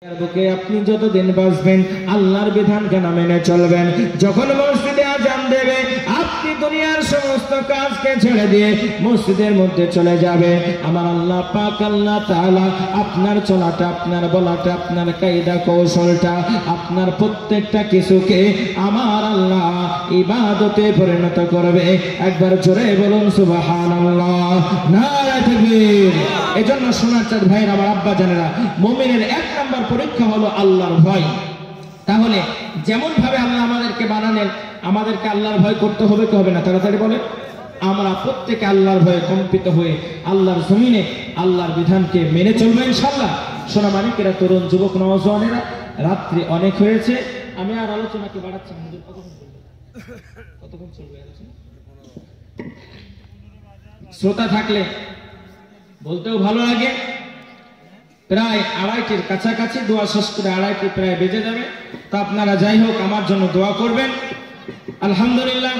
বুকে আপনি যতদিন বাঁচবেন আল্লাহর বিধানকে না মেনে চলবেন, যখন মসজিদে আজান দেবে আপনি দুনিয়ার সমস্ত কাজকে ছেড়ে দিয়ে মসজিদের মধ্যে চলে যাবে। আমার আল্লাহ পাক আল্লাহ তাআলা আপনার চলাটা, আপনার বলাটা, আপনার কায়দা কৌশলটা, আপনার প্রত্যেকটা কিছুকে আমার আল্লাহ ইবাদতে পরিণত করবে। একবার জোরে বলুন সুবহানাল্লাহ, নারে তাকবীর। এজন্য সোনার চাঁদ ভাইয়ের, আমার আব্বা জানেরা, মুমিনের এক নাম্বার পরীক্ষা হলো আল্লাহর ভয়। তাহলে যেমন ভাবে আল্লাহ আমাদেরকে বানালেন, আমাদেরকে আল্লাহর ভয় করতে হবে কি হবে না? তাড়াতাড়ি বলে। আমরা প্রত্যেকে আল্লাহর ভয়ে কম্পিত হয়ে আল্লাহর জমিনে আল্লাহর বিধানকে মেনে চলবো ইনশাআল্লাহ। সোনা মানিকেরা, তরুণ যুবক নওজওয়ানেরা, রাত্রি অনেক হয়েছে, আমি আর আলোচনাকে বাড়াচ্ছি না। কতক্ষণ চলবে আলোচনা? শ্রোতা থাকলে বলতেও ভালো লাগে। প্রায় 2:30-র কাছাকাছি, দোয়া শেষ করে 2:30 প্রায় বেজে যাবে। তা আপনারা যাই হোক আমার জন্য দোয়া করবেন। আলহামদুলিল্লাহ,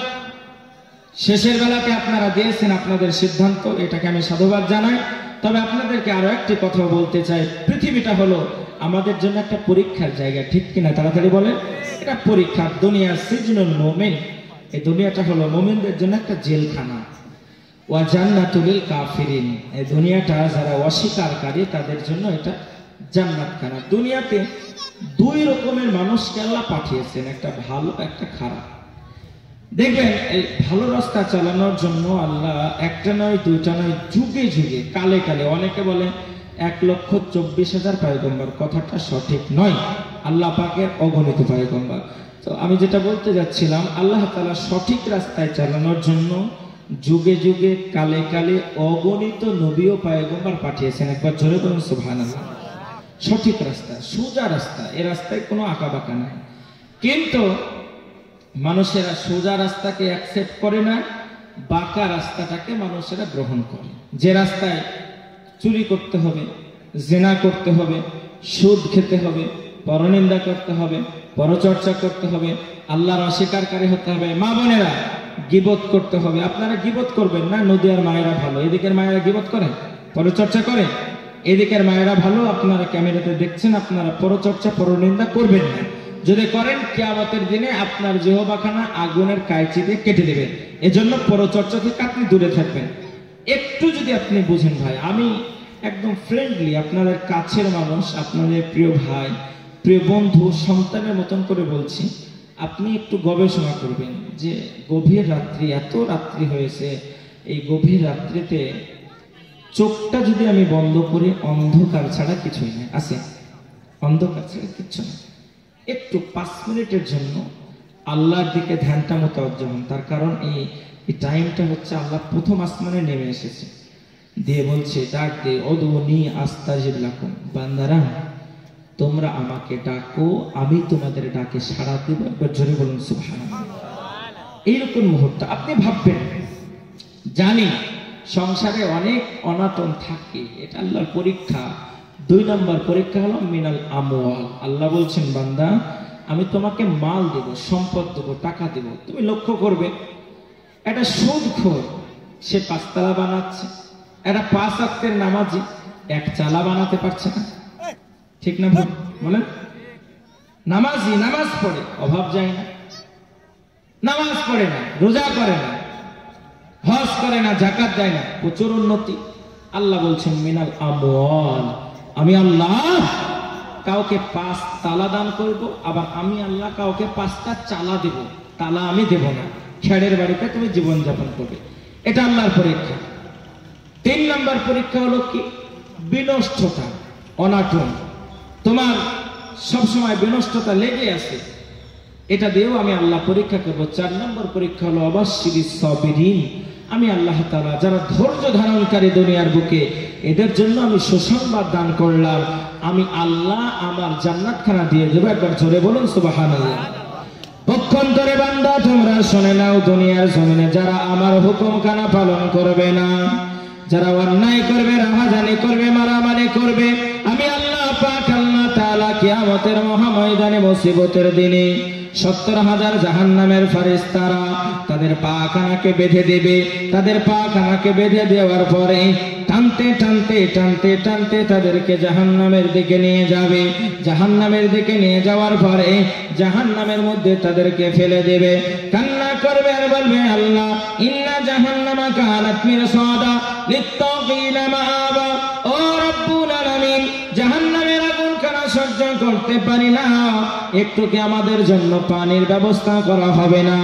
শেষের বেলাতে আপনারা দিয়েছেন আপনাদের সিদ্ধান্ত, এটাকে আমি সাধুবাদ জানাই। তবে আপনাদেরকে আরো একটি কথা বলতে চাই, পৃথিবীটা হলো আমাদের জন্য একটা পরীক্ষার জায়গা, ঠিক কিনা? তাড়াতাড়ি বলেন। এটা পরীক্ষা, দুনিয়া সিজনুল মুমিন। এই দুনিয়াটা হলো মুমিনদের জন্য একটা জেলখানা। ওয়া জান্নাতুল কাফিরিন, এই দুনিয়াটা যারা অস্বীকারী তাদের জন্য এটা জান্নাতখানা। দুনিয়াতে দুই রকমের মানুষকে আল্লাহ পাঠিয়েছেন, একটা ভালো একটা খারাপ। দেখবেন এই ভালো রাস্তা চালানোর জন্য আল্লাহ একটা নয়, দুইটা নয়, যুগে যুগে, কালে কালে, অনেকে বলে 1,24,000 পয়গম্বর, কথাটা সঠিক নয়। আল্লাহ পাকের অগণিত পয়গম্বর। তো আমি যেটা বলতে যাচ্ছিলাম, আল্লাহ তাআলা সঠিক রাস্তায় চালানোর জন্য যুগে যুগে, কালে কালে অগণিত নবী ও পয়গম্বর পাঠিয়েছেন। একবার জোরে বলুন সুবহানাল্লাহ। সঠিক রাস্তা, সোজা রাস্তা, এই রাস্তায় কোনো আঁকাবাঁকা নাই। কিন্তু মানুষেরা সোজা রাস্তাকে অ্যাকসেপ্ট করে না, বাঁকা রাস্তাটাকে মানুষেরা গ্রহণ করে। যে রাস্তায় চুরি করতে হবে, জিনা করতে হবে, সুদ খেতে হবে, পরনিন্দা করতে হবে, পরচর্চা করতে হবে, আল্লাহর অস্বীকারী হতে হবে, মা বোনেরা গীবত করতে হবে। আপনারা গীবত করবেন না, নদিয়ার মায়েরা ভালো, এদিকের মায়েরা গীবত করে, পরচর্চা করে। এদিকের মায়েরা ভালো, আপনারা ক্যামেরাতে দেখছেন, আপনারা পরচর্চা পরনিন্দা করবেন না। যদি করেন, কিয়ামতের দিনে আপনার জিহ্বাখানা আগুনের কাঁচি দিয়ে কেটে দেবেন। এজন্য পরচর্চা থেকে আপনি দূরে থাকবেন। একটু যদি আপনি বুঝেন ভাই, আমি একদম ফ্রেন্ডলি, আপনাদের কাছের মানুষ, আপনাদের প্রিয় ভাই, প্রিয় বন্ধু, সন্তানের মতন করে বলছি, আপনি একটু গবেষণা করবেন যে গভীর রাত্রি, এত রাত্রি হয়েছে, এই গভীর রাত্রিতে চোখটা যদি আমি বন্ধ করি, অন্ধকার ছাড়া কিছুই নেই, আছে? অন্ধকার ছাড়া কিচ্ছু নেই। একটু 5 মিনিটের জন্য আল্লাহর দিকে ধ্যানটা মোতাবজ্জহ হন। তার কারণ এই টাইমটা হচ্ছে আল্লাহ প্রথম আসমানে নেমে এসেছে, দিয়ে বলছে, ডাক দে, উদউনি আস্তাজিব লাকুম, বান্দারা তোমরা আমাকে ডাকো, আমি তোমাদের ডাকে সাড়া দেব। একবার জোরে বলুন সুবহানাল্লাহ। এইরকম মুহূর্ত আপনি ভাববেন, জানি সংসারে অনেক অনাটন থাকে, এটা আল্লাহর পরীক্ষা। 2 নম্বর পরীক্ষা হলো মিনাল আমওয়াল। আল্লাহ বলছেন, বান্দা আমি তোমাকে মাল দেব, সম্পদ দেব, টাকা দেব। তুমি লক্ষ্য করবে, একটা সুদখোর, সে 5 তালা বানাচ্ছে, একটা 5 ওয়াক্তের নামাজি 1 চালা বানাতে পারছে না, ঠিক না বলেন? নামাজি নামাজ পড়ে, অভাব যায় না, নামাজ পড়ে না, রোজা করে না, হজ করে না, যাকাত দেয় না, প্রচুর উন্নতি। আল্লাহ বলছেন মিনাল আমওয়াল, আমি আল্লাহ কাউকে 5 তালা দান করব, আবার আমি আল্লাহ কাউকে 5টা চালা দেব। তালা আমি দেব না, খেড়ের বাড়িতে তুমি জীবন যাপন করবে। এটা আল্লাহর পরীক্ষা। 3 নম্বর পরীক্ষা হলো কি? বিনষ্টতা, অনাটন। তোমার সবসময় বিনষ্টতা লেগে আছে, এটা দিয়েও আমি আল্লাহ পরীক্ষা করব। 4 নম্বর পরীক্ষা হলো অবাশশিরিস সাবিরিন, আমি আল্লাহ তাআলা যারা ধৈর্য ধারণকারী দুনিয়ার বুকে, এদের জন্য আমি সুসংবাদ দান করলাম, আমি আল্লাহ আমার জান্নাতখানা দিয়ে দেব। একবার জোরে বলুন সুবহানাল্লাহ। পক্ষান্তরে বান্দা তোমরা শুনে নাও, দুনিয়ার জমিনে যারা আমার হুকুমখানা পালন করবে না, যারা অন্যায় করবে, রাহাজানি করবে, মারামারি করবে, আমি আল্লাহ পাক আল্লাহ তাআলা কিয়ামতের মহাময়দানে মুসিবতের দিনে 70,000 জাহান্নামের ফেরেশতারা তাদের পা কানাকে বেঁধে দেবে। তাদের পা কানাকে বেঁধে দেওয়ার পরে টানতে টানতে টানতে টানতে তাদেরকে জাহান্নামের দিকে নিয়ে যাবে। জাহান্নামের দিকে নিয়ে যাওয়ার পরে জাহান্নামের মধ্যে তাদেরকে ফেলে দেবে। কান্না করবে আর বলবে, আল্লাহ ইন্না জাহান্নামা কানাত মিরসাদা লিত্তাকিনা মাআবা। ও রব্বুল আলামিন, জাহান্নামের আগুন কানা সহ্য করতে পারি না, একটু কি আমাদের জন্য পানির ব্যবস্থা করা হবে না?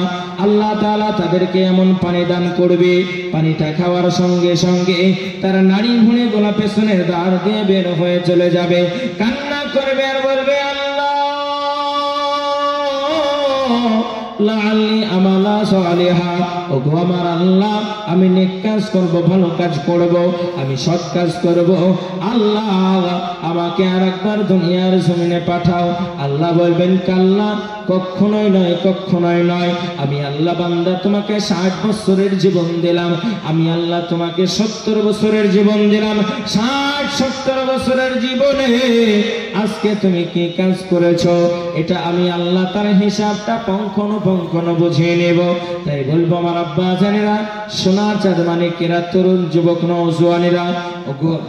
আল্লাহ তাআলা তাদেরকে এমন পানি দান করবে, পানিটা খাওয়ার সঙ্গে সঙ্গে তারা নাড়ি ভুঁড়ি গোলা পেছনের দ্বার দিয়ে বের হয়ে চলে যাবে। কান্না করবে আর বলবে, আল্লাহ লাআল্লি আমালা সালিহা। ওগো আমার আল্লাহ, আমি নেক কাজ করব, ভালো কাজ করব, আমি সৎ কাজ করব। আল্লাহ আমাকে আরেকবার দুনিয়ার জমিনে পাঠাও। আল্লাহ বলবেন, কাল্লা, কখনোই নয়, কখনোই নয়। আমি আল্লাহ বান্দা তোমাকে 60 বছরের জীবন দিলাম, আমি আল্লাহ তোমাকে 70 বছরের জীবন দিলাম। 60-70 বছরের জীবনে আজকে তুমি কি কাজ করেছো, এটা আমি আল্লাহ তার হিসাবটা পঙ্খানুপুঙ্খান বুঝিয়ে নেব। তাই বলবো আমার আব্বা জানেরা, সোনার চাঁদ মানিকেরা, তরুণ যুবক নওজোয়ানেরা,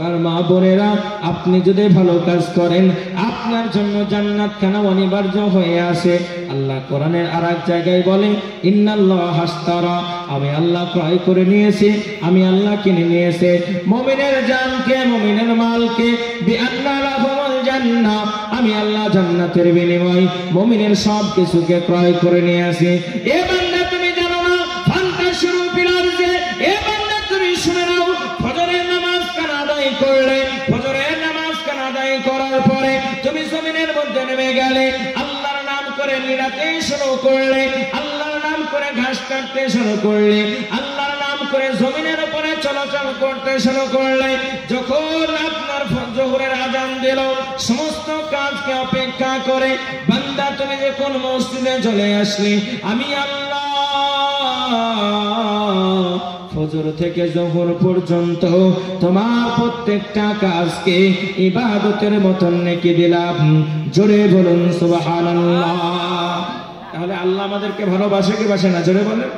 আর মা বোনেরা, আপনি যদি ভালো কাজ করেন আপনার জন্য জান্নাত খানা অনিবার্য হয়ে আসে। আল্লাহ কোরআনের আরেক জায়গায় বলে, ইন্নাল্লাহ হাসতারা, আমি আল্লাহ ক্রয় করে নিয়েছি, আমি আল্লাহ কিনে নিয়েছে মুমিনের জানকে, মুমিনের মালকে, বিআন্না লাহুমুল জান্নাহ, আমি আল্লাহ জান্নাতের বিনিময় মুমিনের সব কিছুকে ক্রয় করে নিয়ে আসি। এ বান্দা তুমি জানো না, ফান্তাশিরু ফিল আরদি, এ বান্দা তুমি শুনে নাও, ফজরের নামাজ কানা আদায় করলে, ফজরের নামাজ কানা আদায় করার পরে তুমি জমিনের মধ্যে নেমে গেলে, আল্লাহর নাম করে মিলাতে শুরু করলে, আল্লাহর নাম করে ঘাস কাটতে শুরু করলে, আল্লাহর নাম করে জমিনের উপরে চলাচল করতে শুরু করলে, যখন আপনার জোহরের আযান দিল, সমস্ত কাজকে অপেক্ষা করে বান্দা তুমি যখন মসজিদে চলে আসলে, আমি আল্লাহ ফজর থেকে জোহর পর্যন্ত তোমার প্রত্যেকটা কাজকে ইবাদতের মতন নেকি দিলাম। জোরে বলুন সুবহানাল্লাহ। তাহলে আল্লাহ আমাদেরকে ভালোবাসে কি বাসে না? জোরে বলেন।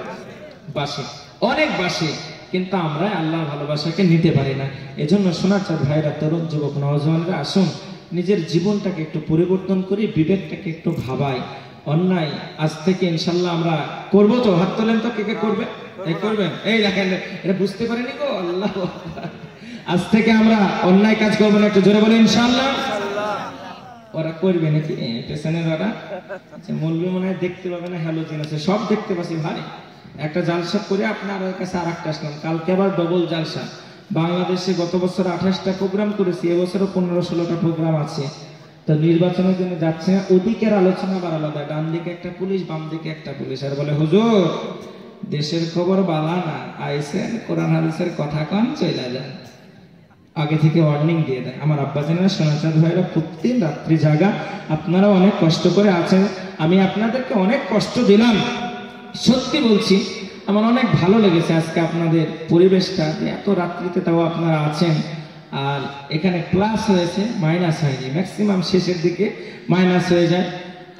বাসে, অনেক বাসে, কিন্তু আমরা আল্লাহর ভালোবাসাকে নিতে পারি না। এজন্য সোনার চাঁদ ভাইরা, তরুণ যুবক নওজোয়ানরা, আসুন নিজের জীবনটাকে একটু পরিবর্তন করি, বিবেকটাকে একটু ভাবাই। অন্যায় আজ থেকে ইনশাল্লাহ আমরা করবো তো? হাত তোলেন তো, কে কে করবে? এই করবেন, এই দেখেন, এটা বুঝতে পারেনি গো, আল্লাহ। আজ থেকে আমরা অন্যায় কাজ করবো না, একটু জোরে বলে ইনশাল্লাহ। ওরা করবে নাকি পেছনের ওরা? মৌলবি মনে হয় দেখতে পাবে না, হ্যালোজেন আছে, সব দেখতে পাচ্ছি ভাই। একটা জালসা করে আপনার কাছে আর একটা আসলাম, কালকে আবার ডবল জালসা। বাংলাদেশে গত বছর 28টা প্রোগ্রাম করেছি, এবছরও 15-16টা প্রোগ্রাম আছে। তো নির্বাচনের জন্য যাচ্ছে না, ওদিকের আলোচনা আবার আলাদা, ডান দিকে একটা পুলিশ, বাম দিকে একটা পুলিশ, আর বলে হুজুর দেশের খবর বালা না, আইসেন কোরআন হাদিসের কথা কন, চলে যান। আগে থেকে ওয়ার্নিং দিয়ে দেয়। আমার আব্বাজানেরা, সোনার চাঁদ ভাইরা প্রতিদিন রাত্রি জাগা, আপনারা অনেক কষ্ট করে আছেন, আমি আপনাদেরকে অনেক কষ্ট দিলাম। সত্যি বলছি, আমার অনেক ভালো লেগেছে আজকে আপনাদের পরিবেশটা, এত রাত্রিতে তাও আপনারা আছেন। আর এখানে প্লাস হয়েছে, মাইনাস হয়নি, ম্যাক্সিমাম শেষের দিকে মাইনাস হয়ে যায়।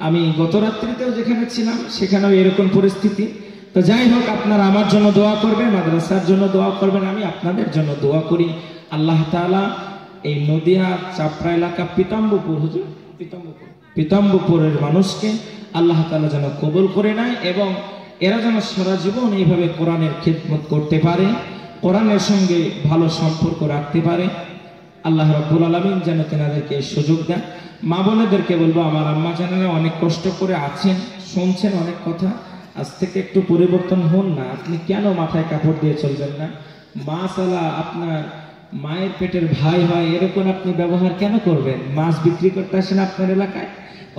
আমি গত রাত্রিতেও যেখানে ছিলাম সেখানেও এরকম পরিস্থিতি। তো যাই হোক, আপনারা আমার জন্য দোয়া করবেন, মাদ্রাসার জন্য দোয়া করবেন, আমি আপনাদের জন্য দোয়া করি। আল্লাহ তাআলা এই নদিয়া চাপড়া এলাকা পিতাম্বপুর, হুজুর পিতাম্বপুরের মানুষকে আল্লাহ তাআলা যেন কবুল করে নেয়, এবং এরা যেন সারা জীবন এইভাবে কোরআনের খিদমত করতে পারে, কোরআনের সঙ্গে ভালো সম্পর্ক রাখতে পারে। আল্লাহ রাব্বুল আলামিন যেন তেনাদেরকে সুযোগ দেন। মা বোনেদেরকে বলবো, আমার আম্মা জানেরা অনেক কষ্ট করে আছেন, শুনছেন অনেক কথা, আজ থেকে একটু পরিবর্তন হন না। আপনি কেন মাথায় কাপড় দিয়ে চলবেন না? মাশাআল্লাহ, আপনার মায়ের পেটের ভাই হয় এরকম আপনি ব্যবহার কেন করবেন? মাছ বিক্রি করতে আসেন আপনার এলাকায়,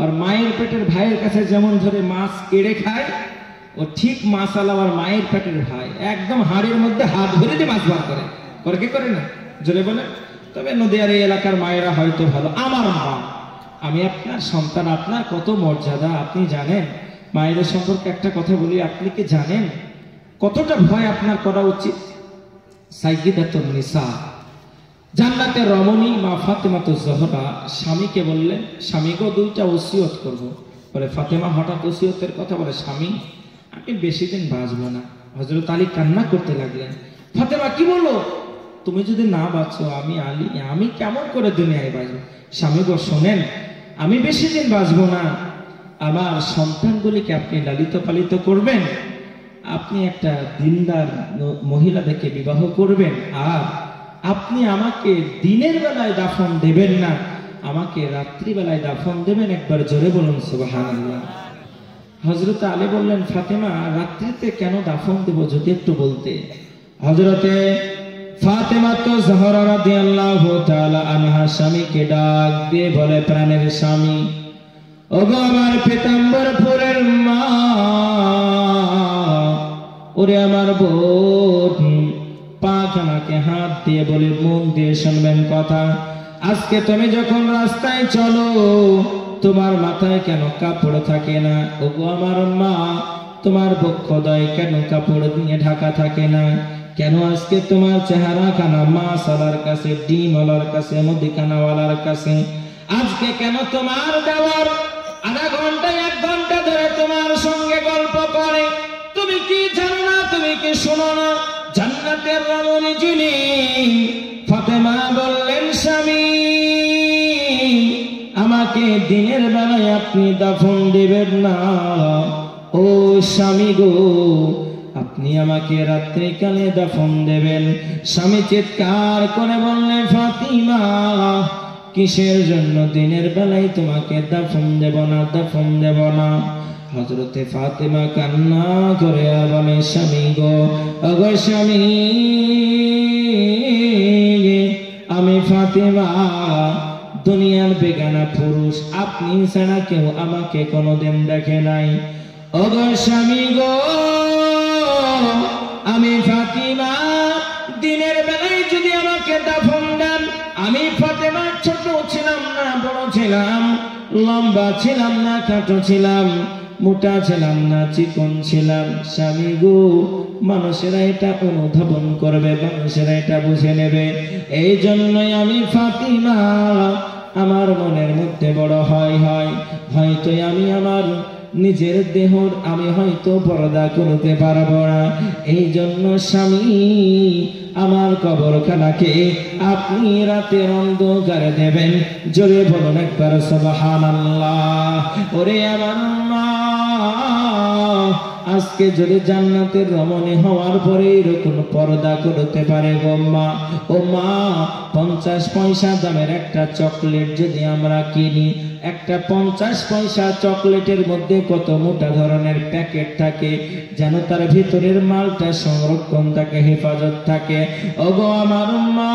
আর মায়ের পেটের ভাইয়ের কাছে যেমন ধরে মাছ কেড়ে খায়, ও ঠিক মাশাআল্লাহ আর মায়ের পেটের ভাই একদম হাড়ির মধ্যে হাত ধরে দিয়ে মাছ বার করে, করে কি করে না? জোরে বলে। তবে নদীয়ার এই এলাকার মায়েরা হয়তো ভালো। আমার মা, আমি আপনার সন্তান, আপনার কত মর্যাদা আপনি জানেন। মায়েদের সম্পর্কে একটা কথা বলি, আপনি কি জানেন কতটা ভয় আপনার করা উচিত? সাইয়্যিদাতুন নিসা, জান্নাতের রমণী মা ফাতেমাতুজ জোহরা স্বামীকে বললেন, স্বামী গো, দুইটা ওসিয়ত করব। বলে ফাতেমা হঠাৎ ওসিয়তের কথা বলে, স্বামী আমি বেশি দিন বাঁচবো না। হযরত আলী কান্না করতে লাগলেন। ফাতেমা কি বলো? তুমি যদি না বাঁচো আমি আলী আমি কেমন করে দুনিয়ায় বাঁচবো? স্বামী গো শোনেন, আমি বেশি দিন বাঁচবো না, আমার সন্তানগুলিকে আপনি লালিত পালিত করবেন, আপনি একটা দিনদার মহিলা দেখে বিবাহ করবেন, আর আপনি আমাকে দিনের বেলায় দাফন দেবেন না, আমাকে রাত্রিবেলায় দাফন দেবেন। একবার জোরে বলুন সুবহানাল্লাহ। হযরত আলী বললেন, ফাতেমা রাত্রিতে কেন দাফন দেব যদি একটু বলতে। হযরতে ফাতেমা তো জোহরা রাদিয়াল্লাহু তাআলা আনহা স্বামীকে ডাক দিয়ে বলে, প্রাণের স্বামী, ওগো আমার পীতাম্বরপুরের মা, ওরে আমার বোন, পাখানাকে হাত দিয়ে বলি মুখ দিয়ে শুনবেন কথা। আজকে তুমি যখন রাস্তায় চলো তোমার মাথায় কেন কাপড় থাকে না? ওগো আমার মা, তোমার বক্ষদয় কেন কাপড় দিয়ে ঢাকা থাকে না? কেন আজকে তোমার চেহারা খানা মাছওয়ালার কাছে, ডিমওয়ালার কাছে, মুদিখানাওয়ালার কাছে? আজকে কেন তোমার দেওয়ার আধা ঘন্টা 1 ঘন্টা ধরে তোমার সঙ্গে গল্প করে? তুমি কি জানো না, তুমি কি শোনো না, জান্নাতের রমণী যিনি? ফাতেমা বললেন, স্বামী আমাকে দিনের বেলায় আপনি দাফন দেবেন না। ও স্বামী গো, আপনি আমাকে রাত্রিকালে দাফন দেবেন। স্বামী চিৎকার করে বললেন, ফাতিমা কিসের জন্য দিনের বেলায় তোমাকে দাফন দেব না, দাফন দেব না? হযরতে ফাতেমা কান্না করে বলে, স্বামী গো, ওগো স্বামী, আমি ফাতেমা দুনিয়ার বেগানা পুরুষ, আপনি ছাড়া কেউ আমাকে কোনোদিন দেখে নাই। ওগো স্বামী গো, আমি ফাতিমা দিনের বেলায় যদি আমাকে দাফন দেন, আমি ফাতেমা ছোট ছিলাম না বড় ছিলাম, লম্বা ছিলাম না খাটো ছিলাম, মোটা ছিলাম না চিকন ছিলাম। স্বামী গো, মানুষেরা এটা অনুধাবন করবে, মানুষেরা এটা বুঝে নেবে। এই জন্যই আমি ফাতিমা আমার মনের মধ্যে বড় হয়তো আমি আমার নিজের দেহর আমি হয়তো পর্দা করতে পারবো না। এই জন্য স্বামী আমার কবরখানাকে আপনি রাতের অন্ধকারে দেবেন। জোরে বলুন একবার সুবহানাল্লাহ। ওরে আমার মা, আজকে যদি জান্নাতের রমণী হওয়ার পরে এরকম পর্দা করতে পারে গো মা, ও মা, 50 পয়সা দামের একটা চকলেট যদি আমরা কিনি, একটা 50 পয়সা চকলেটের মধ্যে কত মোটা ধরনের প্যাকেট থাকে, যেন তার ভিতরের মালটা সংরক্ষণ থাকে, হেফাজত থাকে। ওগো আমার মা,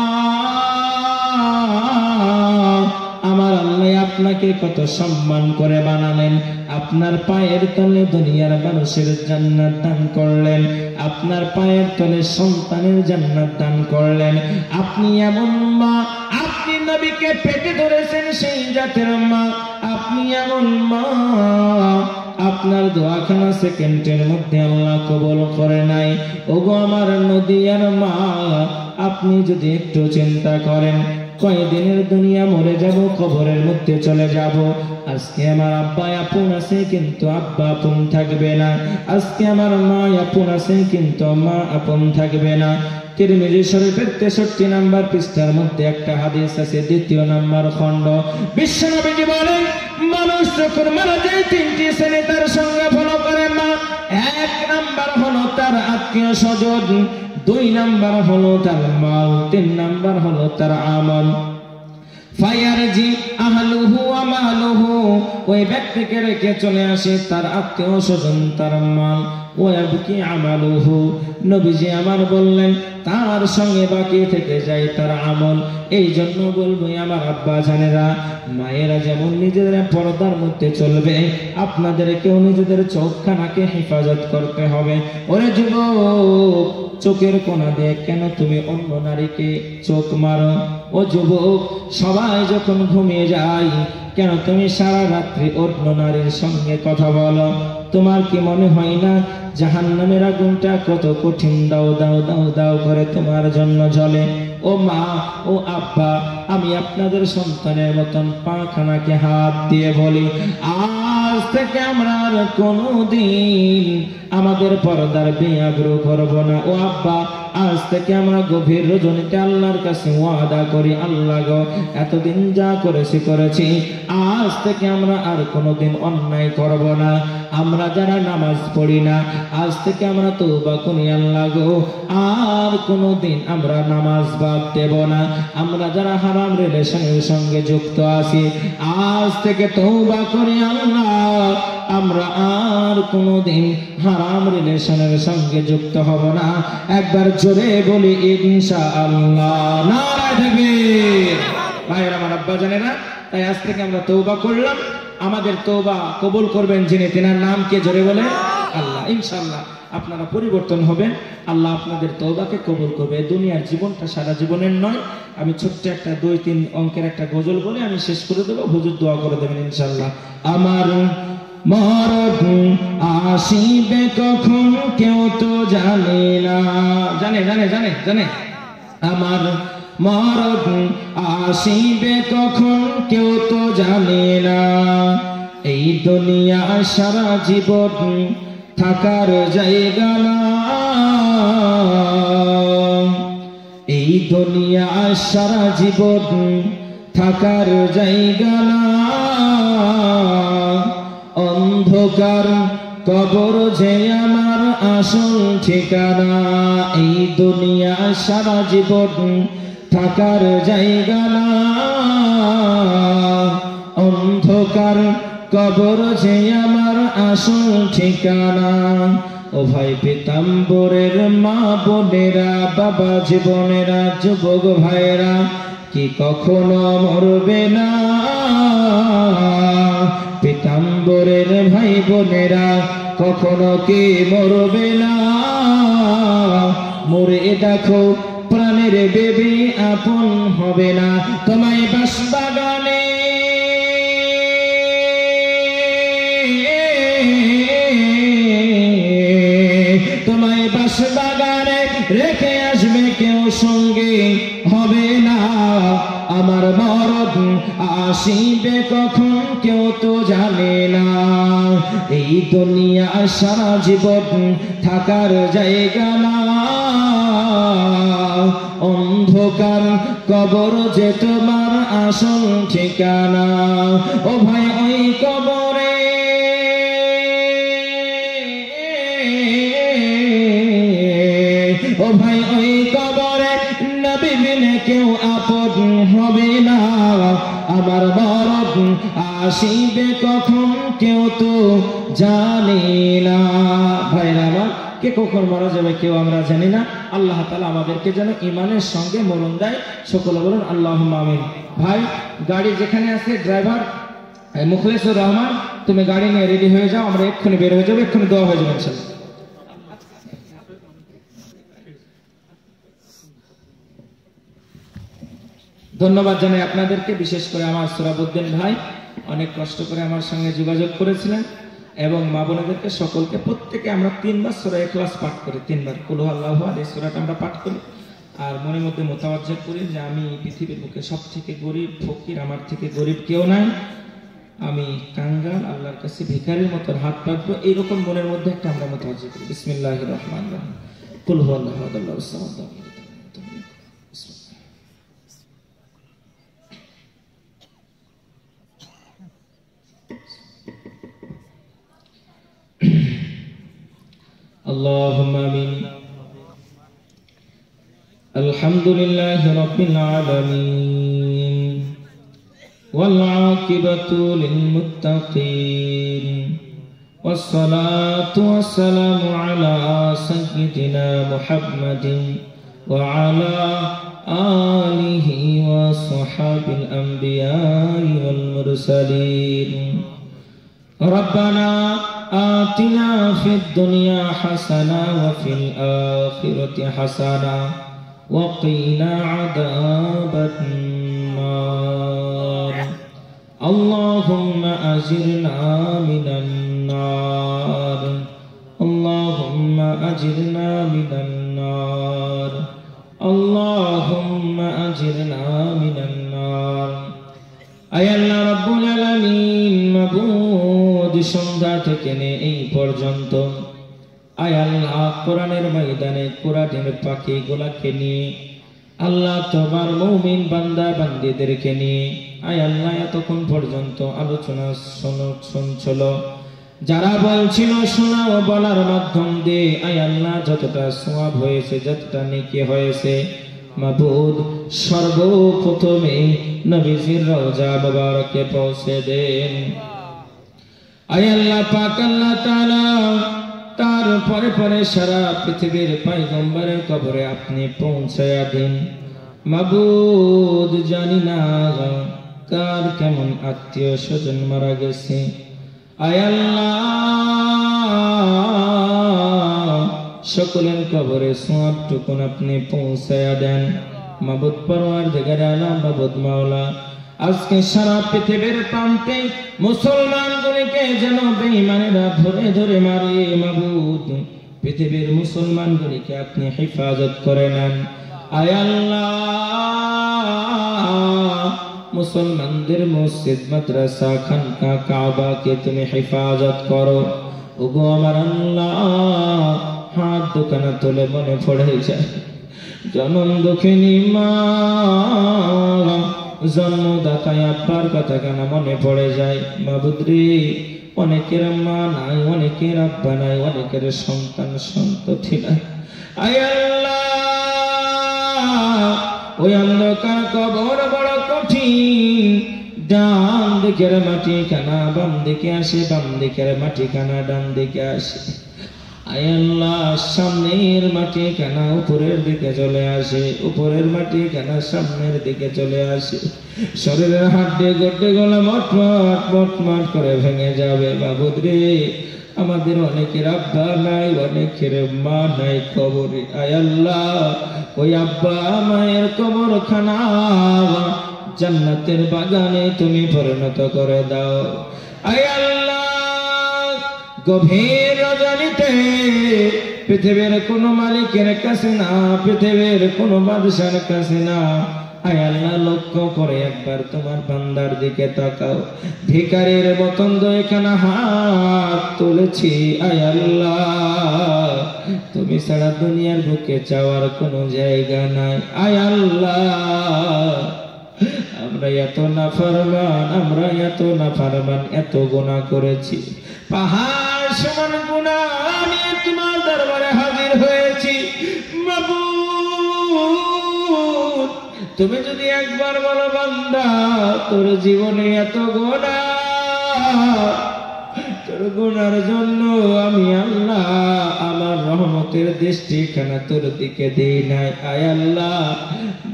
আমার আল্লাহ আপনাকে কত সম্মান করে বানালেন, আপনার পায়ের তলে দুনিয়ার মানুষের জান্নাত দান করলেন, আপনার পায়ের তলে সন্তানের জান্নাত দান করলেন। আপনি এমন মা, আপনি নবীকে পেটে ধরেছেন সেই জাতের মা, আপনি এমন মা, আপনার দোয়াখানা সেকেন্ডের মধ্যে আল্লাহ কবুল করে নাই। ওগো আমার নদিয়ার মা, আপনি যদি একটু চিন্তা করেন, কয়দিনের দুনিয়া মরে যাব, কবরের মধ্যে চলে যাব। আজকে আমার আব্বা আপন আছে কিন্তু আব্বা আপন থাকবে না, আজকে আমার মা আপন আছে কিন্তু মা আপন থাকবে না। তিরমিজি শরীফের 63 নম্বর পৃষ্ঠার মধ্যে একটা হাদিস আছে, 2 নম্বর খণ্ড। বিশ্বনবী বলেন, মানুষ যখন মারা যায় 3টি শ্রেণী তার সঙ্গে ফলো করে মা। 1 নম্বর হলো তার আত্মীয় স্বজন, 2 নম্বর হলো তার মাল, 3 নম্বর হলো তার আমল। ফায়ারজি আহলুহু ওয়া মালুহু, ওই ব্যক্তিকে রেখে চলে আসে তার আত্মীয় স্বজন, তার মাল। ওয়াবকি আমালুহু, নবীজি আমার বললেন তার সঙ্গে বাকি থেকে যায় তার আমল। এই জন্য বলবো আমার আব্বা জানেরা, মায়েরা যেমন নিজেদের পর্দার মধ্যে চলবে, আপনাদেরকেও নিজেদের চোখখানাকে হেফাজত করতে হবে। ওরে যুবক, চোখের কোনা দিয়ে কেন তুমি অন্য নারীকে চোখ মারো? ও যুবক, সবাই যখন ঘুমিয়ে যায় কেন তুমি সারা রাত্রি অন্য নারীর সঙ্গে কথা বলো? তোমার কি মনে হয় না জাহান্নামের আগুনটা কত কঠিন দাও দাও দাও দাও করে তোমার জন্য জ্বলে? ও মা, ও আব্বা, আমি আপনাদের সন্তানের মতন পাখানাকে হাত দিয়ে বলি, আর আজ থেকে আমরা আর কোনোদিন আমাদের পর্দার বেআব্রু করব না। ও আব্বা, আজ থেকে আমরা গভীর রজনীতে আল্লাহর কাছে ওয়াদা করি, আল্লাহ গো এতদিন যা করেছি আজ থেকে আমরা আর কোনোদিন অন্যায় করব না। আমরা যারা নামাজ পড়ি না আজ থেকে আমরা তওবা করি, আল্লাহ গো আর কোনোদিন আমরা নামাজ বাদ দেব না। আমরা যারা হারাম রিলেশনের সঙ্গে যুক্ত আছি আজ থেকে তওবা করি, আল্লাহ আমরা আর কোনোদিন হারাম রিলেশনের সঙ্গে যুক্ত হব না। একবার জোরে বলি ইনশাআল্লাহ। নারায়ে তাকবীর। ভাইরা আমার, আব্বা জানেনা, তাই আজ থেকে আমরা তওবা করলাম। আমাদের তওবা কবুল করবেন যিনি, তেনার নাম কে? জোরে বলে আল্লাহ। ইনশাআল্লাহ আপনারা পরিবর্তন হবেন, আল্লাহ আপনাদের তওবাকে কবুল করবে। দুনিয়ার জীবনটা সারা জীবনের নয়। আমি ছোট্ট একটা 2-3 অঙ্কের একটা গজল বলে আমি শেষ করে দেবো, হুজুর দোয়া করে দেবেন ইনশাআল্লাহ। আমার মরণ আসিবে কখন কেউ তো জানে না। জানে জানে জানে জানে আমার মরণ আসিবে কখন কেউ তো জানে না। এই দুনিয়া সারা জীবন থাকার জায়গা না। এই দুনিয়া সারা জীবন থাকার জায়গা না। অন্ধকার কবর যে আমার আসল ঠিকানা। এই দুনিয়া সারা জীবন থাকার জায়গা না। অন্ধকার কবর যে আমার আসল ঠিকানা। ও ভাই পীতাম্বরের মা বোনেরা, বাবা জীবনেরা, যুবক ভাইরা, কি কখনো মরবে না। পীতাম্বরের ভাই বোনেরা কখনো কি মরবে না। মরে দেখো প্রাণের বেবি আপন হবে না। তোমায় বাসবাগানে তোমায় বাসবাগানে রেখে আসবে কেউ, সঙ্গে হবে না। আমার মরণ আসিবে কখন কেউ তো জানে না। এই দুনিয়া সারা জীবন থাকার জায়গা না। অন্ধকার কবর যে তোমার আসল ঠিকানা। ও ভাই ওই কবরে ও ভাই ওই কবরে নবী বিনে কেউ আপন হবে না। আমার মরণ আসিবে কখন কেউ তো জানে না। ভাইরা আমার, কে কখন মারা যাবে কেউ আমরা জানি না। আল্লাহ তাআলা আমাদেরকে যেন ঈমানের সঙ্গে মরণ দেয়। সকলে বলুন আল্লাহুম্মা আমিন। ভাই, গাড়ি যেখানে আছে ড্রাইভার মুখলেসুর রহমান, তুমি গাড়ি নিয়ে রেডি হয়ে যাও, আমরা এক্ষুনি বের হয়ে যাবো, এক্ষুনি দোয়া হয়ে যাবে ইনশাআল্লাহ। ধন্যবাদ জানাই আপনাদেরকে, বিশেষ করে আমার সোরাবউদ্দিন ভাই অনেক কষ্ট করে আমার সঙ্গে যোগাযোগ করেছিলেন, এবং মা বোনেদেরকে সকলকে, প্রত্যেকে আমরা 3 বার সূরা ইখলাস পাঠ করি, 3 বার কুল হুয়াল্লাহু আহাদ এই সূরাটা আমরা পাঠ করি। আর মনে মধ্যে মোতাওয়াজ্জা করি যে আমি পৃথিবীর বুকে সবথেকে গরিব ফকির, আমার থেকে গরিব কেউ নাই, আমি কাঙ্গাল, আল্লাহর কাছে ভিখারির মতো হাত পাতবো, এইরকম মনের মধ্যে একটা আমরা মোতাওয়াজ্জা করি। বিসমিল্লাহির রহমানির রহিম। কুল হুয়াল্লাহু আহাদ আল্লাহুস সামাদ। اللهم آمين. الحمد لله رب العالمين والعاقبة للمتقين والصلاة والسلام على سيدنا محمد وعلى آله وصحبه الأنبياء والمرسلين. ربنا آتنا في الدنيا حسنة وفي الآخرة حسنة وقنا عذاب النار. اللهم أجرنا من النار. اللهم أجرنا من النار. اللهم أجرنا من النار. أي الله رب العالمين, মাবুদ সন্ধ্যা থেকে নিয়ে এই পর্যন্ত আয় আল্লাহ কোরআনের ময়দানে কোরআনের পাখিগুলাকে নিয়ে আল্লাহ তোমার মুমিন বান্দা বান্দীদেরকে নিয়ে আয় আল্লাহ এতক্ষণ পর্যন্ত আলোচনা শুনছিল, যারা বলছিল শোনা ও বলার মাধ্যম দিয়ে আয় আল্লাহ যতটা সওয়াব হয়েছে, যতটা নেকি হয়েছে, মাবুদ সর্বপ্রথমে নবীজির রওজা মুবারকে পৌঁছে দেন। আয় আল্লাহ পাক আল্লাহ তাআলা তার পরে পরে সারা পৃথিবীর পয়গম্বরের কবরে আপনি পৌঁছায়া দিন। মাবুদ জানি না কার কেমন আত্মীয় স্বজন মারা গেছে, আয় আল্লাহ সকলের কবরে সওয়াবটুকুন আপনি পৌঁছায়া দেন। মাবুদ পরওয়ারদিগার আলম, মাবুদ মাওলা আজকে সারা পৃথিবীর প্রান্তে মুসলমানগুলিকে যেন বেঈমানেরা ধরে ধরে মারে, মাবুদ পৃথিবীর মুসলমানগুলিকে আপনি হেফাজত করে নেন। আয় আল্লাহ মুসলমানদের মসজিদ মাদ্রাসা খানকা কাবাকে তুমি হেফাজত করো। ওগো আমার আল্লাহ হাত দুখানা তুলে মনে পড়ে যায় জনম দুঃখিনী মা, জন্মদাতা আব্বার কথা কেন মনে পড়ে যায়। মাবুদ রে অনেকের মা নাই, অনেকের আব্বা নাই, অনেকের সন্তান সন্ততি নাই। আয় আল্লাহ ওই অন্ধকার কবর বড় কঠিন, ডান দিকের মাটি কানা বাম দিকে আসে, বাম দিকের মাটি কানা ডান দিকে আসে। আয় আল্লাহ সামনের মাটি কানা উপরের দিকে চলে আসে, উপরের মাটি কানা সামনের দিকে চলে আসে, শরীরের হাড্ডি গড্ডি গলা মটমট মটমট করে ভেঙে যাবে। মাবুদ রে আমাদের অনেকের আব্বা নাই, অনেকের মা নাই কবরে। আয় আল্লাহ ওই আব্বা মায়ের কবরখানা জান্নাতের বাগানে তুমি পরিণত করে দাও। আয় আল্লাহ গভীর রজনীতে পৃথিবীর কোন মালিকের কাছে না, পৃথিবীর কোন বাদশার কাছে না, আয় আল্লাহ লক্ষ্য করে একবার তোমার বান্দার দিকে তাকাও। ভিখারির মতন দুইখানা হাত তুলেছি, আয় আল্লাহ তুমি ছাড়া দুনিয়ার বুকে চাওয়ার কোনো জায়গা নাই। আয় আল্লাহ আমরা এত নাফরমান, আমরা এত নাফরমান, এত গুনাহ করেছি, পাহাড় সমান গুনাহ নিয়ে তোমার দরবারে হাজির হয়েছি। মাবুদ তুমি যদি একবার বলো বান্দা তোর জীবনে এত গুনাহ, তোর গুনার জন্য আমি আল্লাহ আমার রহমতের দৃষ্টিখানা তোর দিকে দেই নাই। আয় আল্লাহ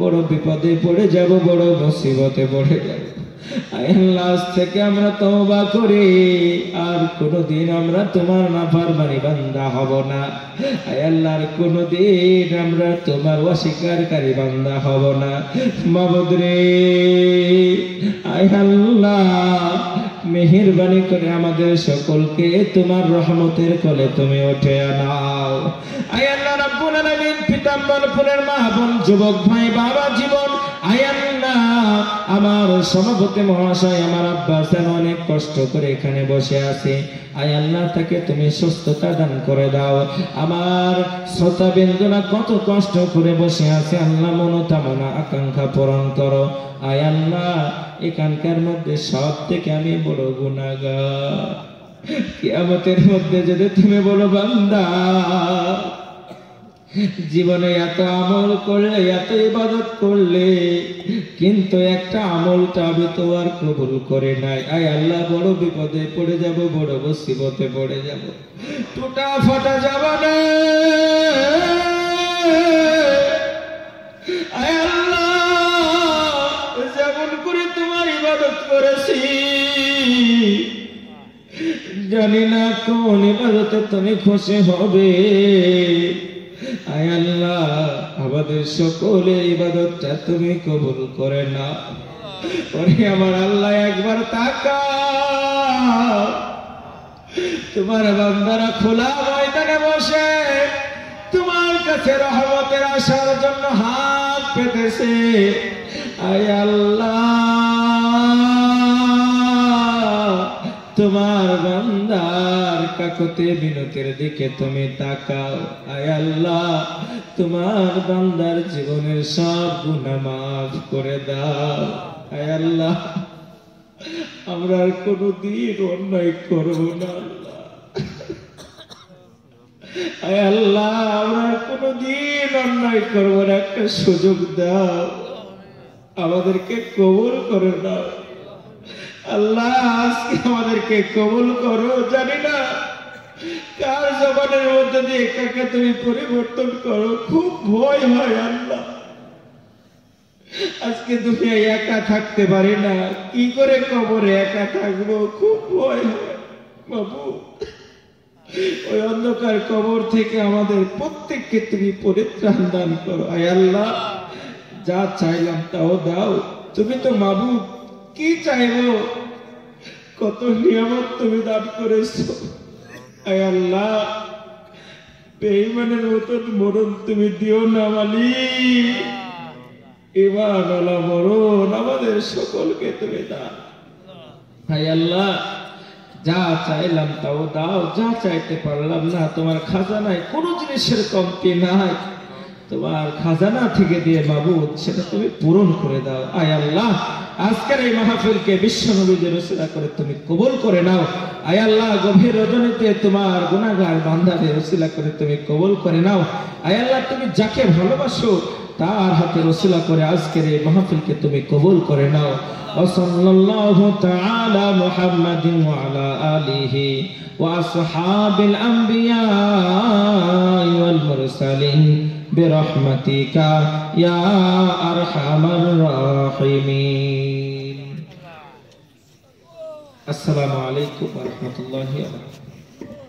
বড় বিপদে পড়ে যাব, বড় মুসিবতে পড়ে যাব। আয় আল্লাহ আজ থেকে আমরা তওবা করি, আর কোনদিন আমরা তোমার নাফরমানি বান্দা হব না। আয় আল্লাহ আর কোনদিন আমরা তোমার অস্বীকারী বান্দা হব না। মাবুদ রে আয় আল্লাহ মেহেরবানি করে আমাদের সকলকে তোমার রহমতের কোলে তুমি উঠে আনাও। আয় আল্লাহ রাব্বুল আলামিন পিতাম্বরপুরের মা বোন যুবক ভাই বাবা জীবন, আয় আল্লাহ আমার সভাপতি মহাশয় আমার আব্বা যেন অনেক কষ্ট করে এখানে বসে আছে, আয় আল্লাহ তাকে তুমি সুস্থতা দান করে দাও। আমার শ্রোতা বিন্দুরা কত কষ্ট করে বসে আছে, আল্লাহ মনোকামনা আকাঙ্ক্ষা পূরণ করো। আয় আল্লাহ এখানকার মধ্যে সব থেকে আমি বড় গুনাহগার, কিয়ামতের মধ্যে যদি তুমি বলো বান্দা জীবনে এত আমল করলে, এত ইবাদত করলে, কিন্তু একটা আমলটা আমি তো আর কবুল করে নাই, আয় আল্লাহ বড় বিপদে পড়ে যাব, বড় মুসিবতে পড়ে যাব, টুটা ফাটা যাব না। আয় আল্লাহ যেমন করে তোমার ইবাদত করেছি, জানি না কোন ইবাদতে তুমি খুশি হবে। আয় আল্লাহ আমাদের সকলের ইবাদতটা তুমি কবুল করে না। ওরে আমার আল্লাহ একবার তাকাও, তোমার বান্দারা খোলা ময়দানে বসে তোমার কাছে রহমতের আসার জন্য হাত পেতেছে। আয় আল্লাহ তোমার বান্দার কাকুতি বিনতির দিকে তুমি তাকাও। আয় আল্লাহ, তোমার বান্দার জীবনের সব গুনাহ মাফ করে দাও। আয় আল্লাহ, আমরা আর কোনদিন অন্যায় করব না আল্লাহ। আয় আল্লাহ, আমরা আর কোনদিন অন্যায় করব না, একটা সুযোগ দাও, আমাদেরকে কবুল করে দাও আল্লাহ। আজকে আমাদেরকে কবুল করো। জানি না কার জবানের মধ্যে দিয়ে কাকে তুমি পরিবর্তন করো, খুব ভয় হয় আল্লাহ। আজকে দুনিয়ায় একা থাকতে পারি না, কি করে কবরে একা থাকবো, খুব ভয় হয় বাবু। ওই অন্ধকার কবর থেকে আমাদের প্রত্যেককে তুমি পরিত্রাণ দান করো। আয় আল্লাহ, যা চাইলাম তাও দাও। তুমি তো মাবুদ, কি চাইবো, কত নিয়ামত তুমি দান করেছো। আয় আল্লাহ, বেঈমানের মতন মরণ তুমি দিও না মালিক। ঈমানওয়ালা মরণ আমাদের সকলকে তুমি দাও। আয় আল্লাহ, যা চাইলাম তাও দাও, যা চাইতে পারলাম না, তোমার খাজানায় কোনো জিনিসের কমতি নাই। তোমার খাজানা থেকে দিয়ে মাবুদ সেটা তুমি পূরণ করে দাও। আয় আল্লাহ, আজকের এই মাহফিলকে বিশ্ব নবীদের ওসিলা করে তুমি কবুল করে নাও। আয় আল্লাহ, গভীর রজনীতে তোমার গুনাহগার বান্দাদের ওসিলা করে তুমি কবুল করে নাও। আয় আল্লাহ, তুমি যাকে ভালোবাসো তার হাতে ওসিলা করে আজকের এই মাহফিলকে তুমি কবুল করে নাও। সাল্লাল্লাহু তাআলা মুহাম্মাদিন ওয়া আলা আলিহি ওয়া আসহাবিল আমবিয়া ওয়াল মুরসালিন বিরহমাতিকা ইয়া আরহামার রাহিমিন। আসসালামু আলাইকুম ওয়া রাহমাতুল্লাহি ওয়া বারাকাতুহু।